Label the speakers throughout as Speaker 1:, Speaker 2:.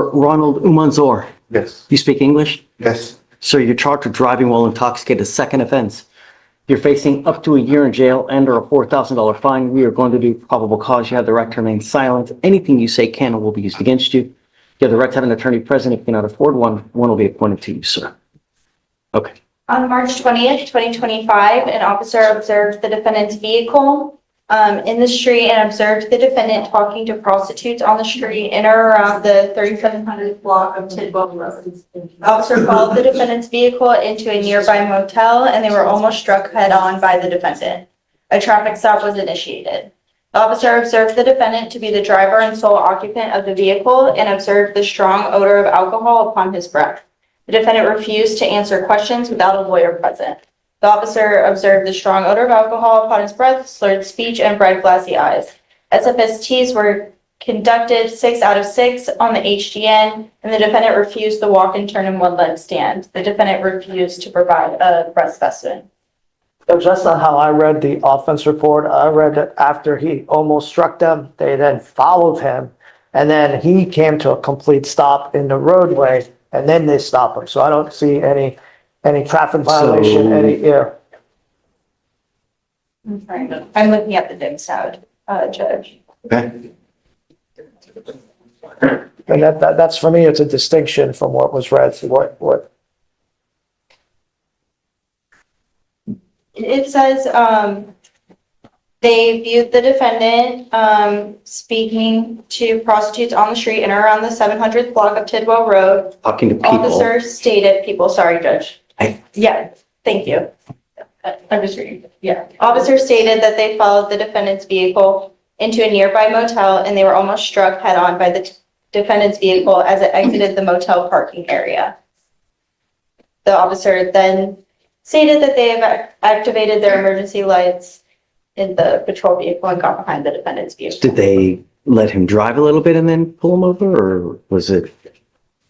Speaker 1: Mr. Ronald Umanzor.
Speaker 2: Yes.
Speaker 1: You speak English?
Speaker 2: Yes.
Speaker 1: Sir, you're charged with driving while intoxicated, second offense. You're facing up to a year in jail and or a $4,000 fine. We are going to do probable cause. You have the right to remain silent. Anything you say can or will be used against you. You have the right to have an attorney present. If you cannot afford one, one will be appointed to you, sir. Okay.
Speaker 3: On March 20th, 2025, an officer observed the defendant's vehicle in the street and observed the defendant talking to prostitutes on the street in or around the 3700 block of Tidwell Road. The officer followed the defendant's vehicle into a nearby motel and they were almost struck head-on by the defendant. A traffic stop was initiated. The officer observed the defendant to be the driver and sole occupant of the vehicle and observed the strong odor of alcohol upon his breath. The defendant refused to answer questions without a lawyer present. The officer observed the strong odor of alcohol upon his breath, slurred speech, and bright glassy eyes. SFSTs were conducted 6 out of 6 on the HDN, and the defendant refused the walk and turn in one-leg stand. The defendant refused to provide a breath specimen.
Speaker 4: Judge, that's not how I read the offense report. I read that after he almost struck them, they then followed him, and then he came to a complete stop in the roadway, and then they stopped him. So I don't see any traffic violation,
Speaker 3: I'm looking at the dim side, Judge.
Speaker 1: Okay.
Speaker 4: And that's for me, it's a distinction from what was read. So what?
Speaker 3: It says they viewed the defendant speaking to prostitutes on the street and around the 700th block of Tidwell Road.
Speaker 1: Talking to people.
Speaker 3: Officer stated, sorry, Judge.
Speaker 1: I-
Speaker 3: Yeah, thank you. I'm just reading. Yeah. Officer stated that they followed the defendant's vehicle into a nearby motel and they were almost struck head on by the defendant's vehicle as it exited the motel parking area. The officer then stated that they have activated their emergency lights in the patrol vehicle and got behind the defendant's vehicle.
Speaker 1: Did they let him drive a little bit and then pull him over, or was it?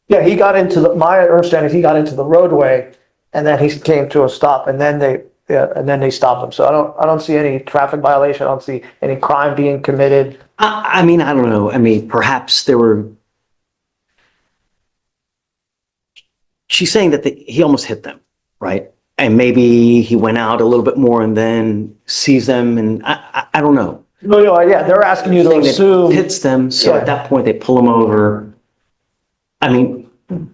Speaker 4: Yeah, he got into my understanding, he got into the roadway, and then he came to a stop, and then they stopped him. So I don't see any traffic violation. I don't see any crime being committed.
Speaker 1: I mean, I don't know. I mean, perhaps there were. She's saying that he almost hit them, right? And maybe he went out a little bit more and then sees them, and I don't know.
Speaker 4: No, yeah, they're asking you to
Speaker 1: Saying that
Speaker 4: assume.
Speaker 1: hits them, so
Speaker 4: Yeah.
Speaker 1: at that point they pull him over. I mean,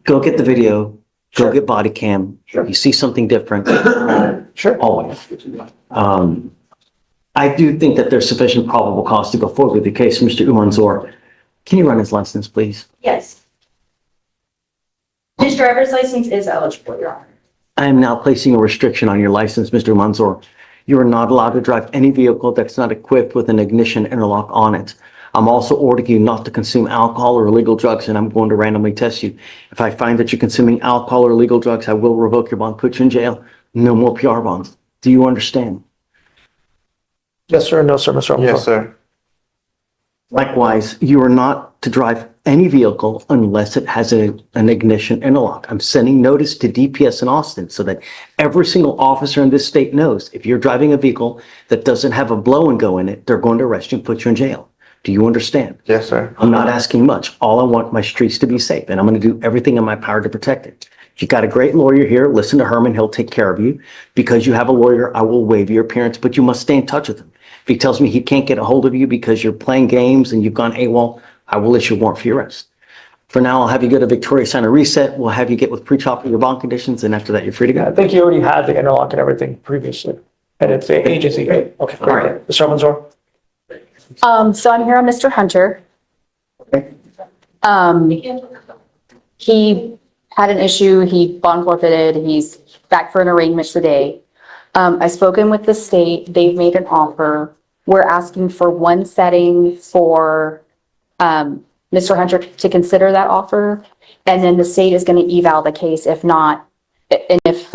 Speaker 1: go get the video, go
Speaker 4: Sure.
Speaker 1: get body cam.
Speaker 4: Sure.
Speaker 1: You see something different,
Speaker 4: Sure.
Speaker 1: always. I do think that there's sufficient probable cause to go forward with the case. Mr. Umanzor, can you run his license, please?
Speaker 3: Yes. His driver's license is eligible, Your Honor.
Speaker 1: I am now placing a restriction on your license, Mr. Mansour. You are not allowed to drive any vehicle that's not equipped with an ignition interlock on it. I'm also ordering you not to consume alcohol or illegal drugs, and I'm going to randomly test you. If I find that you're consuming alcohol or illegal drugs, I will revoke your bond, put you in jail. No more PR bonds. Do you understand?
Speaker 4: Yes, sir. No, sir, Mr. Almanzor.
Speaker 2: Yes, sir.
Speaker 1: Likewise, you are not to drive any vehicle unless it has an ignition interlock. I'm sending notice to DPS in Austin so that every single officer in this state knows if you're driving a vehicle that doesn't have a blow and go in it, they're going to arrest you and put you in jail. Do you understand?
Speaker 2: Yes, sir.
Speaker 1: I'm not asking much. All I want my streets to be safe, and I'm going to do everything in my power to protect it. If you got a great lawyer here, listen to Herman. He'll take care of you. Because you have a lawyer, I will waive your appearance, but you must stay in touch with him. If he tells me he can't get a hold of you because you're playing games and you've gone AWOL, I will issue a warrant for your arrest. For now, I'll have you go to Victoria, sign a reset. We'll have you get with pre-trial for your bond conditions, and after that, you're free to
Speaker 4: I
Speaker 1: go.
Speaker 4: think you already had the interlock and everything previously. And it's the agency. Okay,
Speaker 1: All
Speaker 4: great.
Speaker 1: right.
Speaker 4: Mr. Almanzor?
Speaker 5: So I'm here on Mr. Hunter.
Speaker 1: Okay.
Speaker 5: He had an issue, he bond forfeited, he's back for an arraignment today. I've spoken with the state, they've made an offer. We're asking for one setting for Mr. Hunter to consider that offer. And then the state is going to eval the case if not, and if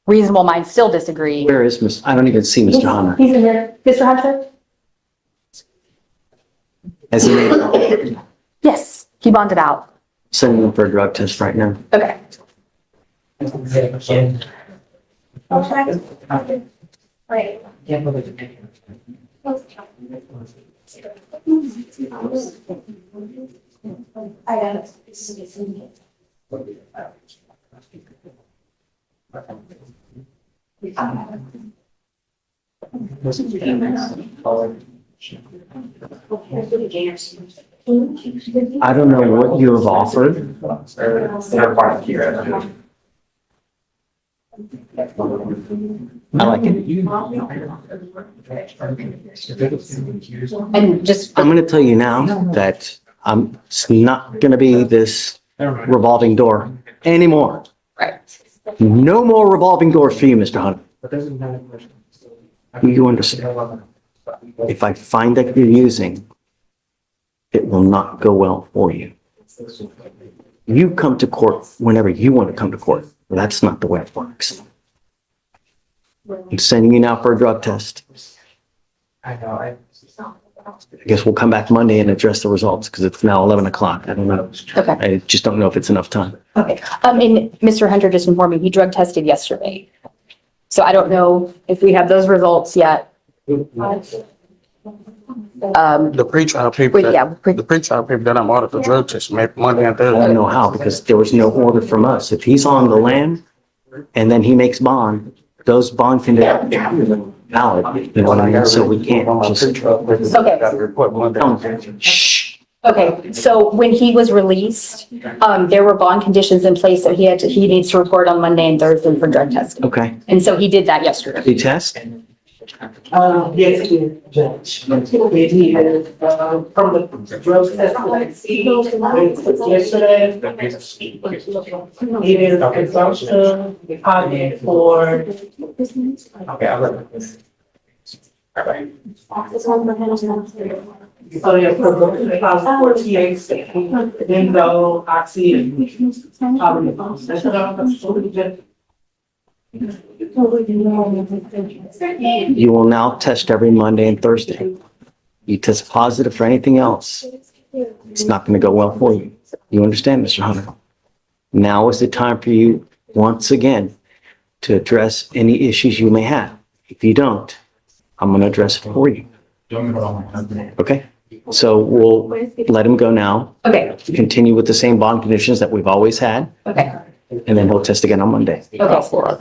Speaker 5: reasonable minds still disagree.
Speaker 1: Where is Miss? I don't even see Mr. Hunter.
Speaker 5: He's in here. Mr. Hunter?
Speaker 1: Has he made
Speaker 5: Yes, he bonded out.
Speaker 1: sending him for a drug test right now?
Speaker 5: Okay.
Speaker 3: Right.
Speaker 1: I don't know what you have offered. I like it.
Speaker 5: And just,
Speaker 1: I'm gonna tell you now that it's not gonna be this revolving door anymore.
Speaker 5: right.
Speaker 1: No more revolving doors for you, Mr. Hunter. You understand? If I find that you're using, it will not go well for you. You come to court whenever you want to come to court. That's not the way it works. I'm sending you now for a drug test. I guess we'll come back Monday and address the results because it's now 11 o'clock. I don't know.
Speaker 5: Okay.
Speaker 1: I just don't know if it's enough time.
Speaker 5: Okay. And Mr. Hunter just informed me, he drug tested yesterday. So I don't know if we have those results yet.
Speaker 2: The pre-trial people,
Speaker 5: But yeah,
Speaker 2: the pre-trial people that I'm auditing the drug test, maybe Monday and
Speaker 1: I don't
Speaker 2: Thursday.
Speaker 1: know how because there was no order from us. If he's on the land and then he makes bond, those bond conditions are valid, you know what I mean? So we can't just.
Speaker 2: Got a report Monday.
Speaker 1: Shh.
Speaker 5: okay. So when he was released, there were bond conditions in place that he needs to report on Monday and Thursday for drug testing.
Speaker 1: Okay.
Speaker 5: And so he did that yesterday.
Speaker 1: The test?
Speaker 6: Yes, he did, Judge. He did, from the drug test that I see, yesterday. He did consumption, deposit for. Okay, I'll let this. All right. So yeah, for the deposit for THC, Benzo, Oxy, and probably. That's what we did.
Speaker 1: You will now test every Monday and Thursday. You test positive for anything else, it's not going to go well for you. You understand, Mr. Hunter? Now is the time for you, once again, to address any issues you may have. If you don't, I'm going to address it for you. Okay? So we'll let him go now,
Speaker 5: Okay.
Speaker 1: continue with the same bond conditions that we've always had,
Speaker 5: Okay.
Speaker 1: and then he'll test again on Monday.
Speaker 2: How far I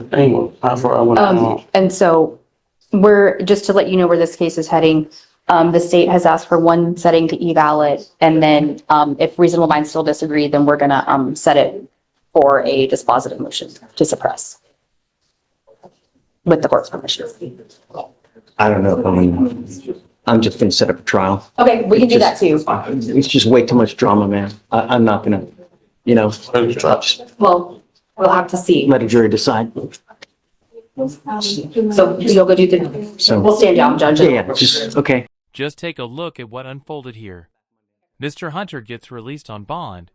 Speaker 2: went on.
Speaker 5: And so just to let you know where this case is heading, the state has asked for one setting to eval it. And then, if reasonable minds still disagree, then we're gonna, set it for a dispositive motion to suppress with the court's permission.
Speaker 1: I don't know. I mean, I'm just going to set up a trial.
Speaker 5: Okay, we can do that too.
Speaker 1: It's just way too much drama, man. I'm not going to, you know, just
Speaker 5: Well, we'll have to see.
Speaker 1: let a jury decide.
Speaker 5: So you'll go do the,
Speaker 1: So,
Speaker 5: we'll stand down, Judge.
Speaker 1: yeah, just, okay.
Speaker 7: Just take a look at what unfolded here. Mr. Hunter gets released on bond,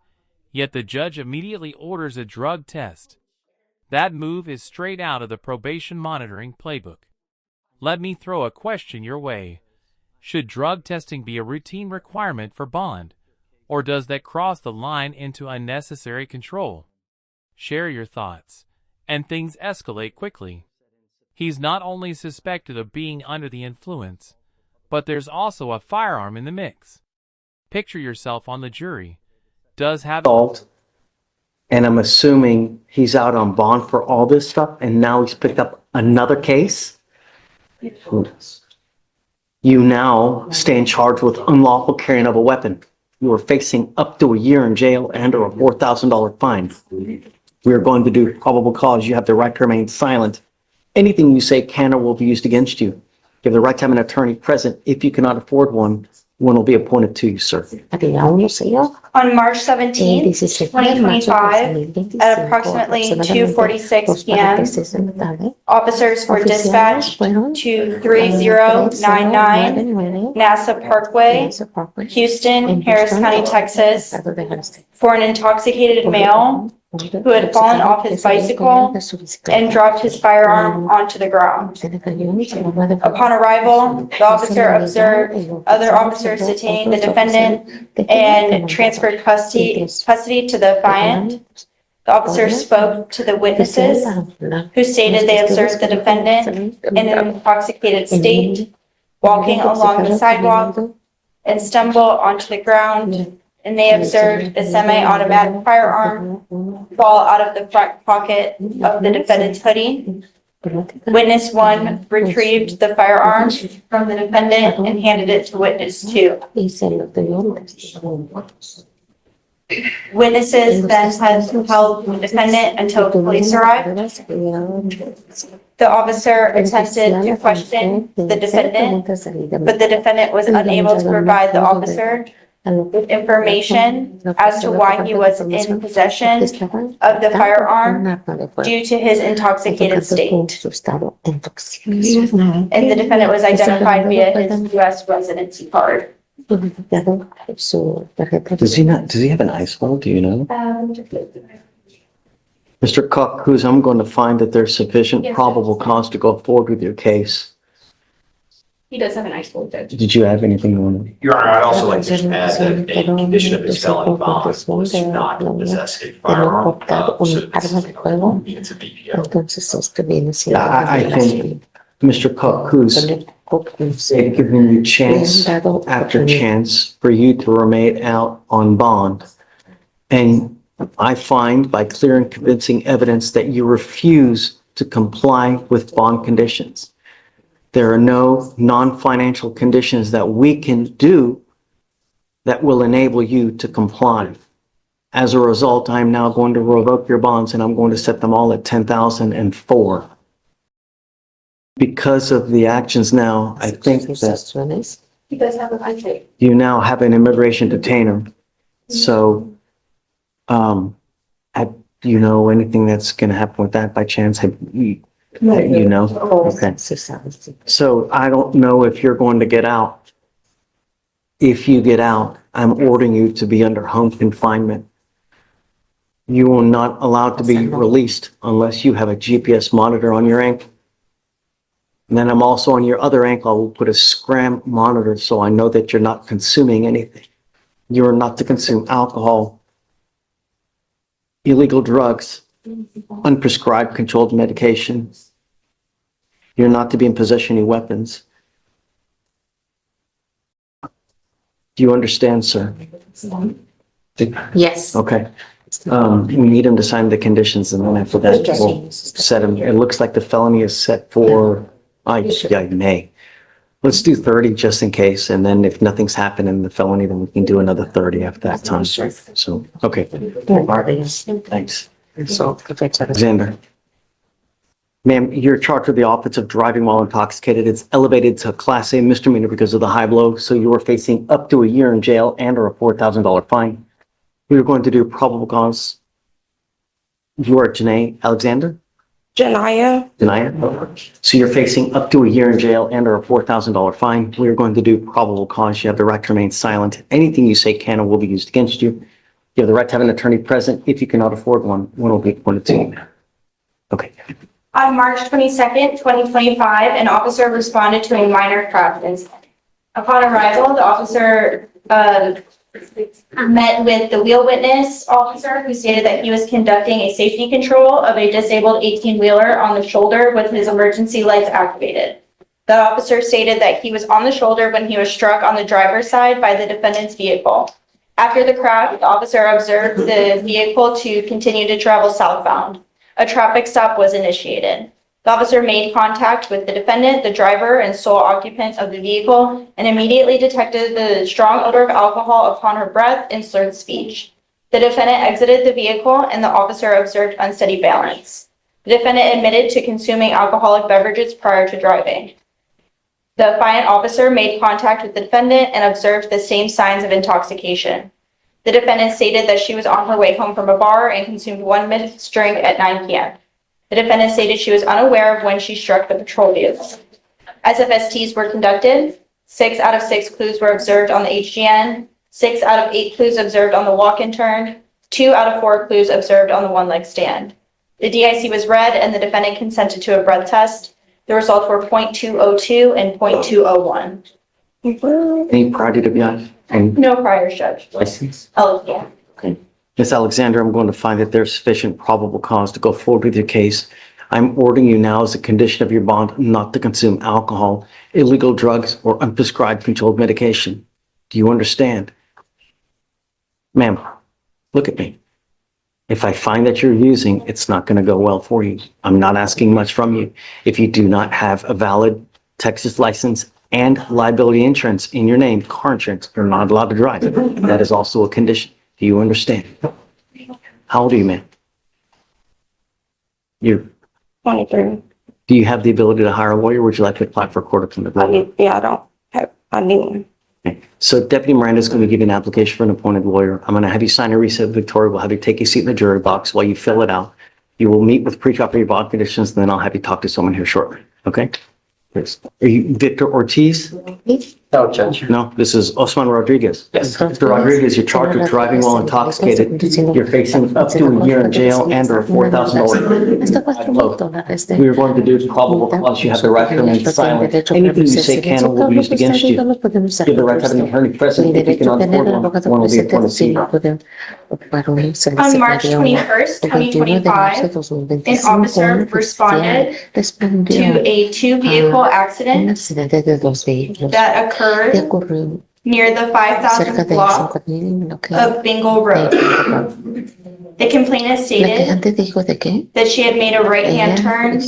Speaker 7: yet the judge immediately orders a drug test. That move is straight out of the probation monitoring playbook. Let me throw a question your way. Should drug testing be a routine requirement for bond, or does that cross the line into unnecessary control? Share your thoughts, and things escalate quickly. He's not only suspected of being under the influence, but there's also a firearm in the mix. Picture yourself on the jury. Does have
Speaker 1: Assault, and I'm assuming he's out on bond for all this stuff, and now he's picked up another case? You now stand charged with unlawful carrying of a weapon. You are facing up to a year in jail and or a $4,000 fine. We are going to do probable cause. You have the right to remain silent. Anything you say can or will be used against you. You have the right to have an attorney present. If you cannot afford one will be appointed to you, sir.
Speaker 3: On March 17th, 2025, at approximately 2:46 p.m., officers were dispatched to 3099 NASA Parkway, Houston, Harris County, Texas, for an intoxicated male who had fallen off his bicycle and dropped his firearm onto the ground. Upon arrival, the officer observed other officers detaining the defendant and transferred custody to the affiant. The officer spoke to the witnesses, who stated they observed the defendant in an intoxicated state, walking along the sidewalk and stumble onto the ground and they observed a semi-automatic firearm fall out of the front pocket of the defendant's hoodie. Witness 1 retrieved the firearm from the defendant and handed it to witness 2. Witnesses then had held the defendant until police arrived. The officer attempted to question the defendant, but the defendant was unable to provide the officer with information as to why he was in possession of the firearm due to his intoxicated state. And the defendant was identified via his U.S. residency card.
Speaker 1: Does he have an ice wall? Do you know? Mr. Cook, I'm going to find that there's sufficient probable cause to go forward with your case.
Speaker 5: He does have an ice cold judge.
Speaker 1: Did you have anything you want to?
Speaker 8: Your Honor, I'd also like to add that a condition of his felony bond was to not possess a firearm. So this is, it's a BPO.
Speaker 1: I think Mr. Cook, they've given you chance after chance for you to remain out on bond. And I find by clear and convincing evidence that you refuse to comply with bond conditions. There are no non-financial conditions that we can do that will enable you to comply. As a result, I'm now going to revoke your bonds and I'm going to set them all at $10,004. Because of the actions now, I think that
Speaker 5: He does have an ice cold.
Speaker 1: you now have an immigration detainer. So, have you know anything that's going to happen with that by chance? Have you know? Okay. So I don't know if you're going to get out. If you get out, I'm ordering you to be under home confinement. You are not allowed to be released unless you have a GPS monitor on your ankle. And then I'm also on your other ankle, I will put a scram monitor so I know that you're not consuming anything. You are not to consume alcohol, illegal drugs, unprescribed controlled medication. You're not to be in possession of any weapons. Do you understand, sir?
Speaker 5: Yes.
Speaker 1: Okay. We need him to sign the conditions and then after that, we'll set him. It looks like the felony is set for, May. Let's do 30 just in case. And then if nothing's happened in the felony, then we can do another 30 after that time. So, okay. Thanks. Alexander. Ma'am, you're charged with the offense of driving while intoxicated. It's elevated to a Class A misdemeanor because of the high blow. So you are facing up to a year in jail and or a $4,000 fine. We are going to do probable cause. You are Janae Alexander?
Speaker 9: Janaya.
Speaker 1: Janaya? So you're facing up to a year in jail and or a $4,000 fine. We are going to do probable cause. You have the right to remain silent. Anything you say can or will be used against you. You have the right to have an attorney present. If you cannot afford one, one will be appointed to you. Okay.
Speaker 3: On March 22nd, 2025, an officer responded to a minor traffic incident. Upon arrival, the officer met with the wheel witness officer who stated that he was conducting a safety control of a disabled 18-wheeler on the shoulder with his emergency lights activated. The officer stated that he was on the shoulder when he was struck on the driver's side by the defendant's vehicle. After the crash, the officer observed the vehicle to continue to travel southbound. A traffic stop was initiated. The officer made contact with the defendant, the driver, and sole occupant of the vehicle, and immediately detected the strong odor of alcohol upon her breath and slurred speech. The defendant exited the vehicle, and the officer observed unsteady balance. The defendant admitted to consuming alcoholic beverages prior to driving. The affiant officer made contact with the defendant and observed the same signs of intoxication. The defendant stated that she was on her way home from a bar and consumed 1 mixed drink at 9 p.m. The defendant stated she was unaware of when she struck the patrol vehicle. SFSTs were conducted. 6 out of 6 clues were observed on the HGN. 6 out of 8 clues observed on the walk and turn. 2 out of 4 clues observed on the one-leg stand. The DIC was read and the defendant consented to a breath test. The results were .202 and .201.
Speaker 1: Any prior to the and
Speaker 3: No prior, Judge.
Speaker 1: license?
Speaker 3: Oh, yeah.
Speaker 1: Okay. Ms. Alexander, I'm going to find that there's sufficient probable cause to go forward with your case. I'm ordering you now as a condition of your bond not to consume alcohol, illegal drugs, or unprescribed controlled medication. Do you understand? Ma'am, look at me. If I find that you're using, it's not going to go well for you. I'm not asking much from you. If you do not have a valid Texas license and liability insurance in your name, car insurance, you're not allowed to drive. That is also a condition. Do you understand? How old are you, man? You,
Speaker 8: 23.
Speaker 1: do you have the ability to hire a lawyer? Would you like to apply for a court of conduct?
Speaker 8: Yeah, I don't have, I need one.
Speaker 1: Okay. So Deputy Miranda is going to give you an application for an appointed lawyer. I'm going to have you sign a receipt. Victoria will have you take a seat in the jury box while you fill it out. You will meet with pre-trial bond conditions, and then I'll have you talk to someone here shortly. Okay? Yes. Are you Victor Ortiz?
Speaker 2: No, Judge.
Speaker 1: No, this is Osman Rodriguez.
Speaker 2: Yes.
Speaker 1: Mr. Rodriguez, you're charged with driving while intoxicated. You're facing up to a year in jail and or $4,000. We are going to do probable cause. You have the right to remain silent. Anything you say can or will be used against you. You have the right to have an attorney present. If you cannot afford one will be appointed to you.
Speaker 3: On March 21st, 2025, an officer responded to a two-vehicle accident that occurred near the 5,000 block of Bingle Road. The complainant stated that she had made a right-hand turn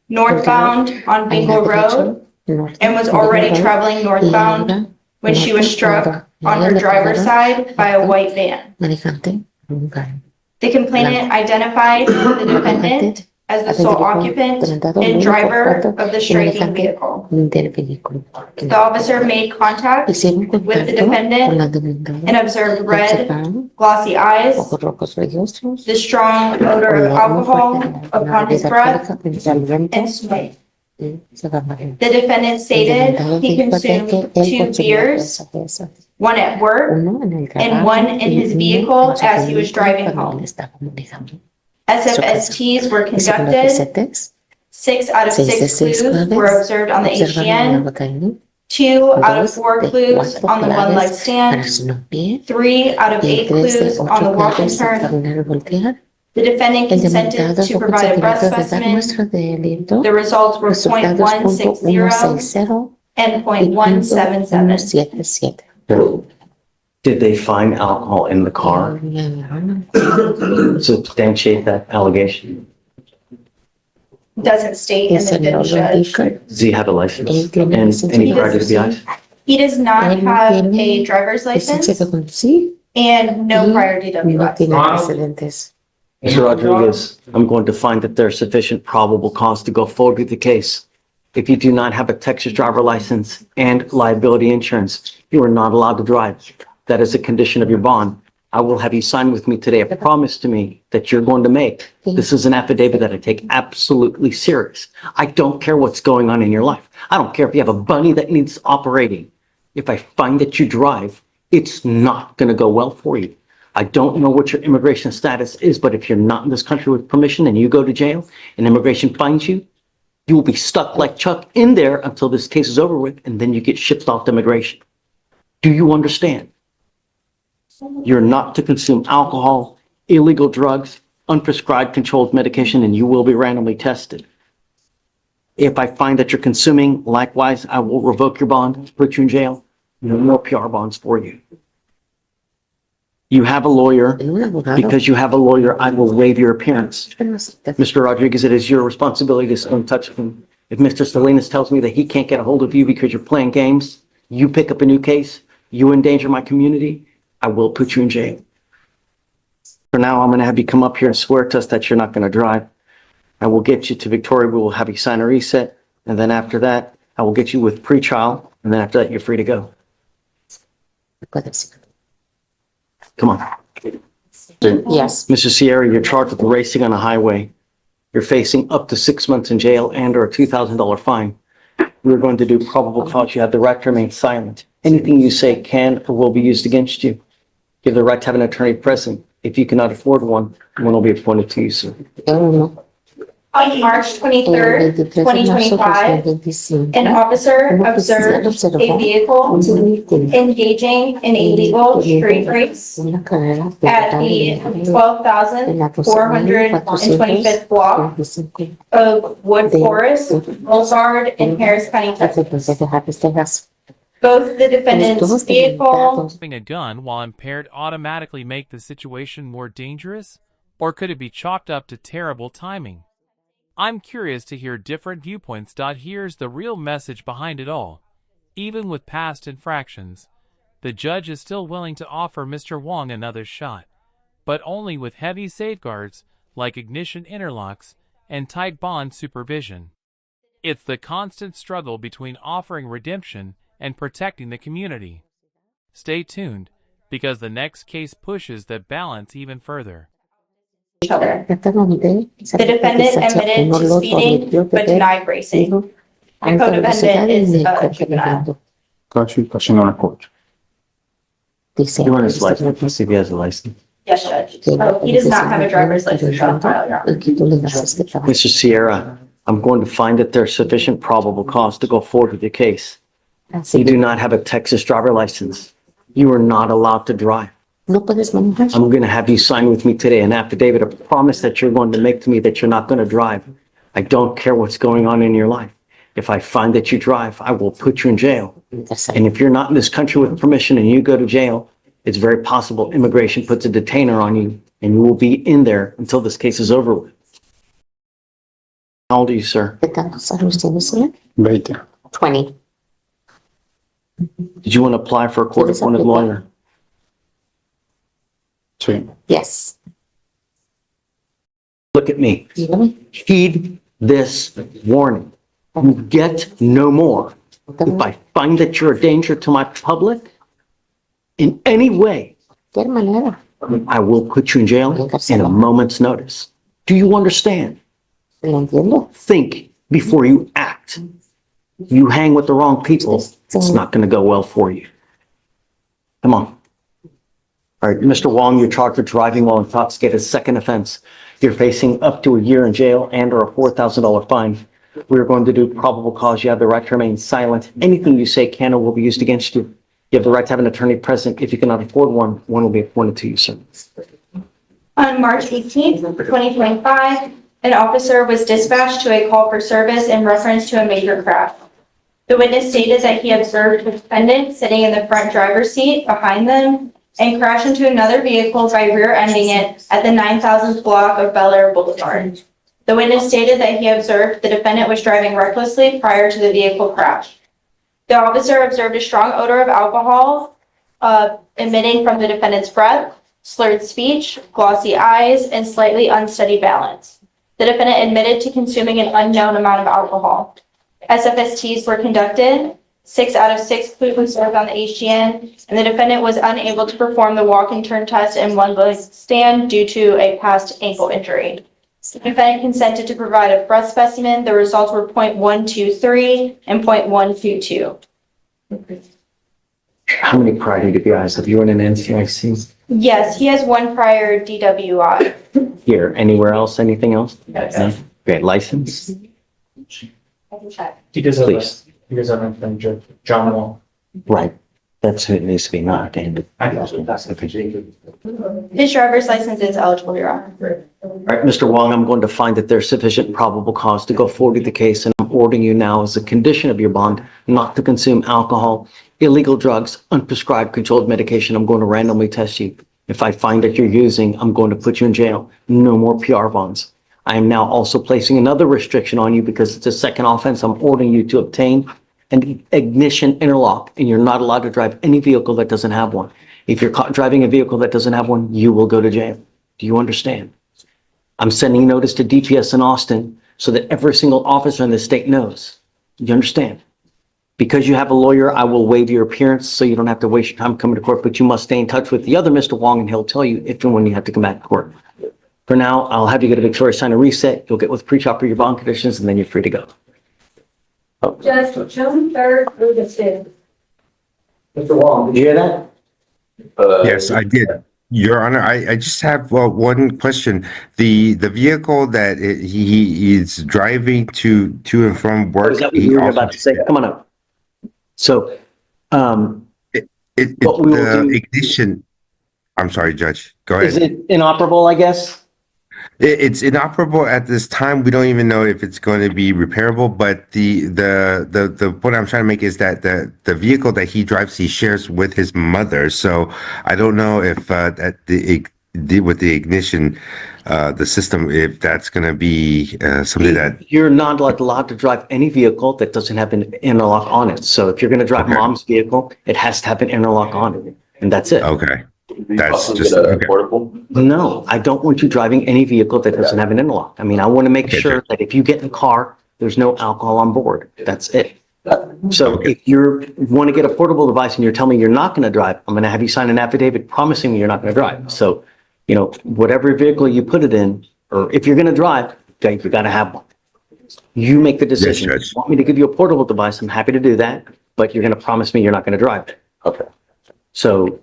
Speaker 3: northbound on Bingle Road and was already traveling northbound when she was struck on her driver's side by a white van. The complainant identified the defendant as the sole occupant and driver of the striking vehicle. The officer made contact with the defendant and observed red, glossy eyes, the strong odor of alcohol upon his breath, and sweat. The defendant stated he consumed 2 beers, one at work and one in his vehicle as he was driving home. SFSTs were conducted. 6 out of 6 clues were observed on the HGN. 2 out of 4 clues on the one life stand. 3 out of 8 clues on the walk and turn. The defendant consented to provide a breath specimen. The results were 0.160 and 0.177.
Speaker 1: Did they find alcohol in the car? Substantiate that allegation.
Speaker 3: Doesn't state in the video, Judge.
Speaker 1: Does he have a license and any prior DWIs?
Speaker 3: He does not have a driver's license and no prior DWIs.
Speaker 1: Mr. Rodriguez, I'm going to find that there's sufficient probable cause to go forward with the case. If you do not have a Texas driver license and liability insurance, you are not allowed to drive. That is a condition of your bond. I will have you sign with me today a promise to me that you're going to make. This is an affidavit that I take absolutely serious. I don't care what's going on in your life. I don't care if you have a bunny that needs operating. If I find that you drive, it's not going to go well for you. I don't know what your immigration status is, but if you're not in this country with permission and you go to jail and immigration finds you, you will be stuck like Chuck in there until this case is over with, and then you get shipped off to immigration. Do you understand? You're not to consume alcohol, illegal drugs, unprescribed controlled medication, and you will be randomly tested. If I find that you're consuming, likewise, I will revoke your bond, put you in jail. No more PR bonds for you. You have a lawyer. Because you have a lawyer, I will waive your appearance. Mr. Rodriguez, it is your responsibility to stay in touch with him. If Mr. Salinas tells me that he can't get a hold of you because you're playing games, you pick up a new case, you endanger my community, I will put you in jail. For now, I'm going to have you come up here and swear to us that you're not going to drive. I will get you to Victoria. We will have you sign a reset. And then after that, I will get you with pretrial. And then after that, you're free to go. Come on.
Speaker 5: Yes.
Speaker 1: Mr. Sierra, you're charged with racing on a highway. You're facing up to 6 months in jail and or a $2,000 fine. We're going to do probable cause. You have the right to remain silent. Anything you say can or will be used against you. You have the right to have an attorney present. If you cannot afford one will be appointed to you, sir.
Speaker 3: On March 23rd, 2025, an officer observed a vehicle engaging in a legal street race at the 12,425th block of Wood Forest Boulevard in Harris County, Texas. Both the defendant's vehicle,
Speaker 7: Having a gun while impaired automatically make the situation more dangerous? Or could it be chalked up to terrible timing? I'm curious to hear different viewpoints. Here's the real message behind it all. Even with past infractions, the judge is still willing to offer Mr. Wong another shot, but only with heavy safeguards like ignition interlocks and tight bond supervision. It's the constant struggle between offering redemption and protecting the community. Stay tuned, because the next case pushes that balance even further.
Speaker 3: each other. The defendant admitted to speeding but denied racing. The co-defendant is a juvenile.
Speaker 1: You want his license, see if he has a license.
Speaker 3: Yes, Judge. He does not have a driver's license on file, Your Honor.
Speaker 1: Mr. Sierra, I'm going to find that there's sufficient probable cause to go forward with your case. You do not have a Texas driver license. You are not allowed to drive.
Speaker 8: No puedes manejar.
Speaker 1: I'm going to have you sign with me today an affidavit, a promise that you're going to make to me that you're not going to drive. I don't care what's going on in your life. If I find that you drive, I will put you in jail. And if you're not in this country with permission and you go to jail, it's very possible immigration puts a detainer on you and you will be in there until this case is over with. How old are you, sir?
Speaker 8: ¿Qué tantos años tienes, señor?
Speaker 2: 20.
Speaker 8: 20.
Speaker 1: Did you want to apply for a court-appointed lawyer?
Speaker 2: Sí.
Speaker 8: Yes.
Speaker 1: Look at me.
Speaker 8: Dígame.
Speaker 1: Heed this warning. You get no more. If I find that you're a danger to my public in any way,
Speaker 8: ¿Qué manera?
Speaker 1: I will put you in jail in a moment's notice. Do you understand?
Speaker 8: ¿Lo entiendo?
Speaker 1: Think before you act. You hang with the wrong people, it's not going to go well for you. Come on. All right, Mr. Wong, you're charged with driving while intoxicated, second offense. You're facing up to a year in jail and or a $4,000 fine. We're going to do probable cause. You have the right to remain silent. Anything you say can or will be used against you. You have the right to have an attorney present. If you cannot afford one, one will be appointed to you, sir.
Speaker 3: On March 18th, 2025, an officer was dispatched to a call for service in reference to a major crash. The witness stated that he observed the defendant sitting in the front driver's seat behind them and crash into another vehicle by rear-ending it at the 9,000th block of Bel Air Boulevard. The witness stated that he observed the defendant was driving recklessly prior to the vehicle crash. The officer observed a strong odor of alcohol emitting from the defendant's breath, slurred speech, glossy eyes, and slightly unsteady balance. The defendant admitted to consuming an unknown amount of alcohol. SFSTs were conducted. 6 out of 6 clues were served on the HGN, and the defendant was unable to perform the walk and turn test in one leg stand due to a past ankle injury. The defendant consented to provide a breath specimen. The results were 0.123 and 0.122.
Speaker 1: How many prior DWIs have you in an NCIC?
Speaker 3: Yes, he has one prior DWI.
Speaker 1: Here, anywhere else, anything else?
Speaker 3: No.
Speaker 1: Great, license?
Speaker 3: I can check.
Speaker 6: He does have,
Speaker 1: Please.
Speaker 6: he does have a John Wall.
Speaker 1: Right. That's who it needs to be, not Dan.
Speaker 6: I know, that's the
Speaker 3: His driver's license is eligible, Your Honor.
Speaker 1: All right, Mr. Wong, I'm going to find that there's sufficient probable cause to go forward with the case, and I'm ordering you now as a condition of your bond not to consume alcohol, illegal drugs, unprescribed controlled medication. I'm going to randomly test you. If I find that you're using, I'm going to put you in jail. No more PR bonds. I am now also placing another restriction on you because it's a second offense. I'm ordering you to obtain an ignition interlock, and you're not allowed to drive any vehicle that doesn't have one. If you're caught driving a vehicle that doesn't have one, you will go to jail. Do you understand? I'm sending notice to DTS in Austin so that every single officer in the state knows. You understand? Because you have a lawyer, I will waive your appearance so you don't have to waste your time coming to court, but you must stay in touch with the other Mr. Wong and he'll tell you if and when you have to come back to court. For now, I'll have you get a Victoria sign a reset. You'll get with pre-chopper your bond conditions and then you're free to go.
Speaker 3: Judge, June 3rd through the 5th.
Speaker 1: Mr. Wong, did you hear that?
Speaker 9: Yes, I did. Your Honor, I just have one question. The vehicle that he is driving to and from work.
Speaker 1: Is that what you were about to say? Come on up. So, what we will
Speaker 9: the
Speaker 1: do-
Speaker 9: ignition. I'm sorry, Judge. Go
Speaker 1: is
Speaker 9: ahead.
Speaker 1: it inoperable, I guess?
Speaker 9: It's inoperable at this time. We don't even know if it's going to be repairable, but the point I'm trying to make is that the vehicle that he drives, he shares with his mother. So I don't know if that with the ignition, the system, if that's going to be something that.
Speaker 1: You're not allowed to drive any vehicle that doesn't have an interlock on it. So if you're going to drive
Speaker 9: Okay.
Speaker 1: mom's vehicle, it has to have an interlock on it, and that's it.
Speaker 9: Okay. That's just okay.
Speaker 8: Portable?
Speaker 1: No, I don't want you driving any vehicle that doesn't have an interlock. I mean, I want to make
Speaker 9: Okay,
Speaker 1: sure
Speaker 9: sure.
Speaker 1: that if you get in a car, there's no alcohol on board. That's it. So
Speaker 9: Okay.
Speaker 1: if you want to get a portable device and you're telling me you're not going to drive, I'm going to have you sign an affidavit promising me you're not going to drive. So, whatever vehicle you put it in, or if you're going to drive, okay, you got to have one. You make the decision.
Speaker 9: Judge.
Speaker 1: If you want me to give you a portable device, I'm happy to do that, but you're going to promise me you're not going to drive it.
Speaker 8: Okay.
Speaker 1: So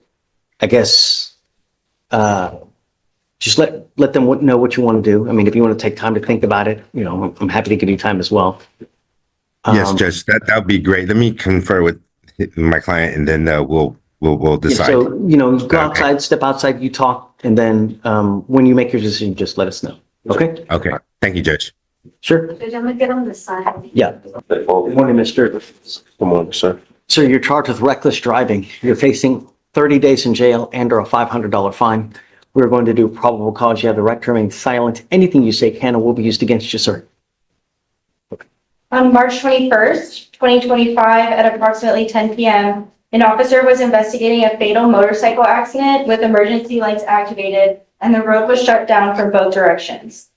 Speaker 1: I guess, just let them know what you want to do. I mean, if you want to take time to think about it, I'm happy to give you time as well.
Speaker 9: Yes,
Speaker 1: Um,
Speaker 9: Judge, that would be great. Let me confer with my client, and then we'll
Speaker 1: yeah,
Speaker 9: decide.
Speaker 1: so, go
Speaker 9: Okay.
Speaker 1: outside, step outside, you talk, and then, when you make your decision, just let us know. Okay?
Speaker 9: Okay. Thank you, Judge.
Speaker 1: Sure.
Speaker 3: I'm gonna get on the side.
Speaker 1: Yeah. Good morning, Mr.
Speaker 8: Good morning, sir.
Speaker 1: Sir, you're charged with reckless driving. You're facing 30 days in jail and or a $500 fine. We're going to do probable cause. You have the right to remain silent. Anything you say can and will be used against you, sir.
Speaker 3: On March 21st, 2025, at approximately 10 p.m., an officer was investigating a fatal motorcycle accident with emergency lights activated, and the road was shut down from both directions.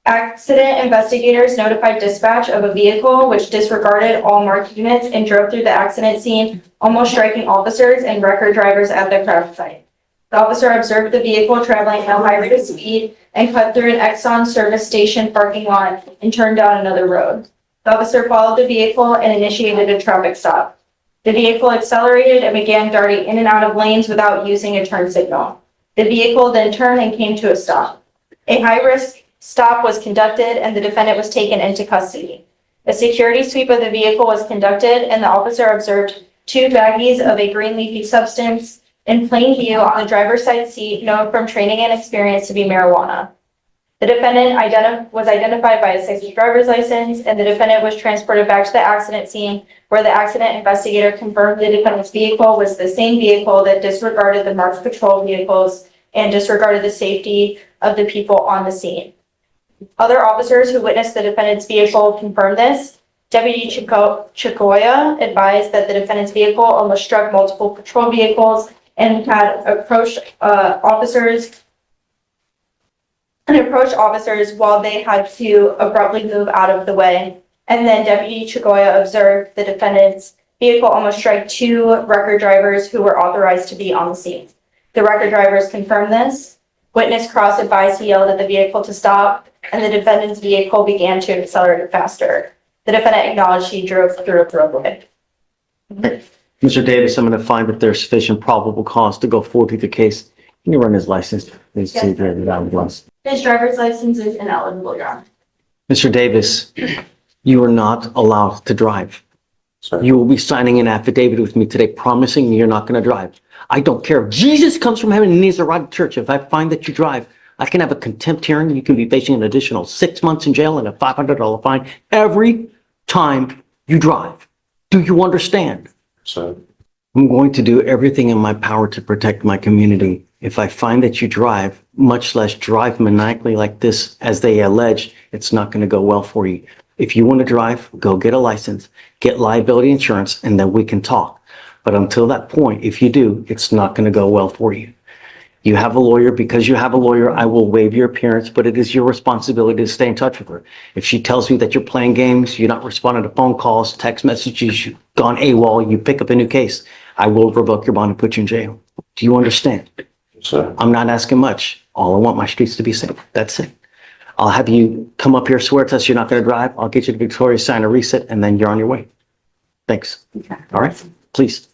Speaker 3: Accident investigators notified dispatch of a vehicle which disregarded all marked units and drove through the accident scene, almost striking officers and record drivers at the crash site. The officer observed the vehicle traveling at a high rate of speed and cut through an Exxon service station parking lot and turned down another road. The officer followed the vehicle and initiated a traffic stop. The vehicle accelerated and began darting in and out of lanes without using a turn signal. The vehicle then turned and came to a stop. A high-risk stop was conducted and the defendant was taken into custody. A security sweep of the vehicle was conducted and the officer observed 2 baggies of a green leafy substance in plain view on the driver's side seat, known from training and experience to be marijuana. The defendant was identified by his Texas driver's license, and the defendant was transported back to the accident scene, where the accident investigator confirmed the defendant's vehicle was the same vehicle that disregarded the marked patrol vehicles and disregarded the safety of the people on the scene. Other officers who witnessed the defendant's vehicle confirmed this. Deputy Chicoya advised that the defendant's vehicle almost struck multiple patrol vehicles and had approached officers while they had to abruptly move out of the way. And then Deputy Chicoya observed the defendant's vehicle almost strike 2 record drivers who were authorized to be on the scene. The record drivers confirmed this. Witness Cross advised he yelled at the vehicle to stop, and the defendant's vehicle began to accelerate faster. The defendant acknowledged he drove through a roadway.
Speaker 1: Mr. Davis, I'm going to find that there's sufficient probable cause to go forward with the case. Can you run his license? Please see that.
Speaker 3: His driver's license is ineligible, Your Honor.
Speaker 1: Mr. Davis, you are not allowed to drive.
Speaker 8: Sir.
Speaker 1: You will be signing an affidavit with me today promising me you're not going to drive. I don't care if Jesus comes from heaven and needs to ride to church. If I find that you drive, I can have a contempt hearing. You can be facing an additional 6 months in jail and a $500 fine every time you drive. Do you understand?
Speaker 8: Sir.
Speaker 1: I'm going to do everything in my power to protect my community. If I find that you drive, much less drive maniacally like this, as they allege, it's not going to go well for you. If you want to drive, go get a license, get liability insurance, and then we can talk. But until that point, if you do, it's not going to go well for you. You have a lawyer. Because you have a lawyer, I will waive your appearance, but it is your responsibility to stay in touch with her. If she tells me that you're playing games, you're not responding to phone calls, text messages, you've gone AWOL, you pick up a new case, I will revoke your bond and put you in jail. Do you understand?
Speaker 8: Sir.
Speaker 1: I'm not asking much. All I want my streets to be safe. That's it. I'll have you come up here, swear to us you're not going to drive. I'll get you to Victoria, sign a reset, and then you're on your way. Thanks.
Speaker 5: Okay.
Speaker 1: All right? Please.